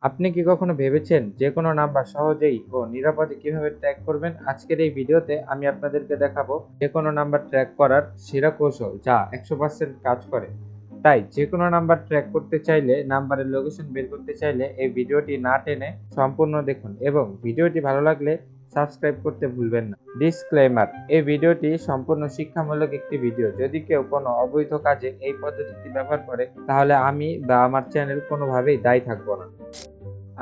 আপনি কি কখনো ভেবেছেন যে কোনো নাম্বার সহজেই ও নিরাপদে কিভাবে ট্র্যাক করবেন? আজকের এই ভিডিওতে আমি আপনাদেরকে দেখাবো যে কোনো নাম্বার ট্র্যাক করার সেরা কৌশল যা 100% কাজ করে। তাই যে কোনো নাম্বার ট্র্যাক করতে চাইলে, নাম্বারের লোকেশন বের করতে চাইলে এই ভিডিওটি না টেনে সম্পূর্ণ দেখুন এবং ভিডিওটি ভালো লাগলে সাবস্ক্রাইব করতে ভুলবেন না। ডিসক্লেমার: এই ভিডিওটি সম্পূর্ণ শিক্ষামূলক একটি ভিডিও। যদি কেউ কোনো অবৈধ কাজে এই পদ্ধতিটি ব্যবহার করে তাহলে আমি বা আমার চ্যানেল কোনোভাবেই দায়ী থাকবো না।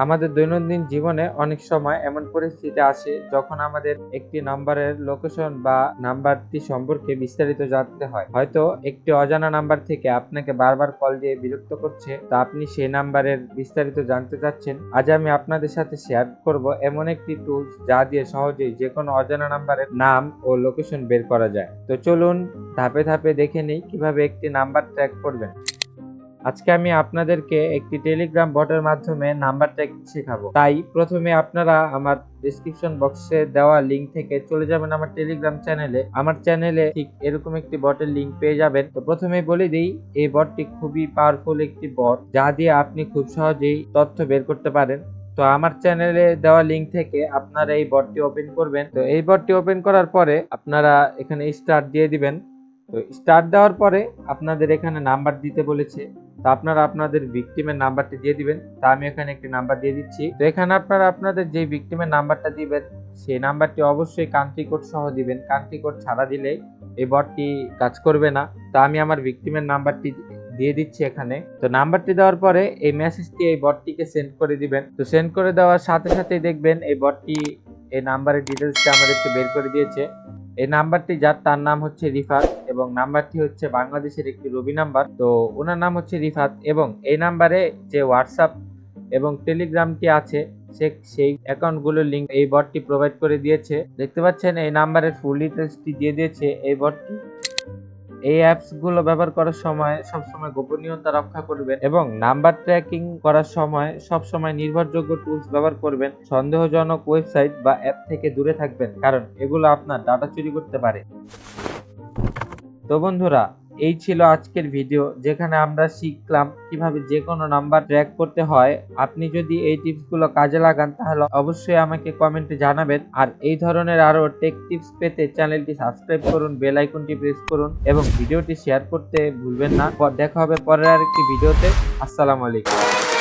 আমাদের দৈনন্দিন জীবনে অনেক সময় এমন পরিস্থিতি আসে যখন আমাদের একটি নাম্বারের লোকেশন বা নাম্বারটি সম্পর্কে বিস্তারিত জানতে হয়। হয়তো একটি অজানা নাম্বার থেকে আপনাকে বারবার কল দিয়ে বিরক্ত করছে, তা আপনি সেই নাম্বারের বিস্তারিত জানতে চাচ্ছেন। আজ আমি আপনাদের সাথে শেয়ার করব এমন একটি টুলস যা দিয়ে সহজেই যে কোনো অজানা নাম্বারের নাম ও লোকেশন বের করা যায়। তো চলুন ধাপে ধাপে দেখে নিই কিভাবে একটি নাম্বার ট্র্যাক করবেন। আজকে আমি আপনাদেরকে একটি টেলিগ্রাম বটের মাধ্যমে নাম্বার ট্র্যাকিং শেখাবো। তাই প্রথমে আপনারা আমার ডেসক্রিপশন বক্সে দেওয়া লিংক থেকে চলে যাবেন আমার টেলিগ্রাম চ্যানেলে। আমার চ্যানেলে ঠিক এরকম একটি বটের লিংক পেয়ে যাবেন। তো প্রথমেই বলে দিই, এই বটটি খুবই পাওয়ারফুল একটি বট যা দিয়ে আপনি খুব সহজেই তথ্য বের করতে পারেন। তো আমার চ্যানেলে দেওয়া লিংক থেকে আপনারা এই বটটি ওপেন করবেন। তো এই বটটি ওপেন করার পরে আপনারা এখানে স্টার্ট দিয়ে দিবেন। তো স্টার্ট দেওয়ার পরে আপনাদের এখানে নাম্বার দিতে বলেছে। তো আপনারা আপনাদের ভিকটিমের নাম্বারটি দিয়ে দিবেন। তা আমি এখানে একটি নাম্বার দিয়ে দিচ্ছি। তো এখানে আপনারা আপনাদের যে ভিকটিমের নাম্বারটা দিবেন সেই নাম্বারটি অবশ্যই কান্ট্রি কোড সহ দিবেন। কান্ট্রি কোড ছাড়া দিলে এই বটটি কাজ করবে না। তা আমি আমার ভিকটিমের নাম্বারটি দিয়ে দিচ্ছি এখানে। তো নাম্বারটি দেওয়ার পরে এই মেসেজটি এই বটটিকে সেন্ড করে দিবেন। তো সেন্ড করে দেওয়ার সাথে সাথেই দেখবেন এই বটটি এই নাম্বারের ডিটেলসটা আমাদেরকে বের করে দিয়েছে। এই নাম্বারটি যার তার নাম হচ্ছে রিফাত এবং নাম্বারটি হচ্ছে বাংলাদেশের একটি রবি নাম্বার। তো ওনার নাম হচ্ছে রিফাত এবং এই নাম্বারে যে হোয়াটসঅ্যাপ এবং টেলিগ্রামটি আছে সেই অ্যাকাউন্টগুলোর লিংক এই বটটি প্রোভাইড করে দিয়েছে। দেখতে পাচ্ছেন এই নাম্বারের ফুল ডিটেলসটি দিয়ে দিয়েছে এই বটটি। এই অ্যাপস গুলো ব্যবহার করার সময় সবসময় গোপনীয়তা রক্ষা করবেন এবং নাম্বার ট্র্যাকিং করার সময় সবসময় নির্ভরযোগ্য টুলস ব্যবহার করবেন। সন্দেহজনক ওয়েবসাইট বা অ্যাপ থেকে দূরে থাকবেন, কারণ এগুলো আপনার ডাটা চুরি করতে পারে। তো বন্ধুরা, এই ছিল আজকের ভিডিও যেখানে আমরা শিখলাম কিভাবে যে কোনো নাম্বার ট্র্যাক করতে হয়। আপনি যদি এই টিপসগুলো কাজে লাগান তাহলে অবশ্যই আমাকে কমেন্টে জানাবেন। আর এই ধরনের আরো টেক টিপস পেতে চ্যানেলটি সাবস্ক্রাইব করুন, বেল আইকনটি প্রেস করুন এবং ভিডিওটি শেয়ার করতে ভুলবেন না। দেখা হবে পরের আরেকটি ভিডিওতে। আসসালামু আলাইকুম।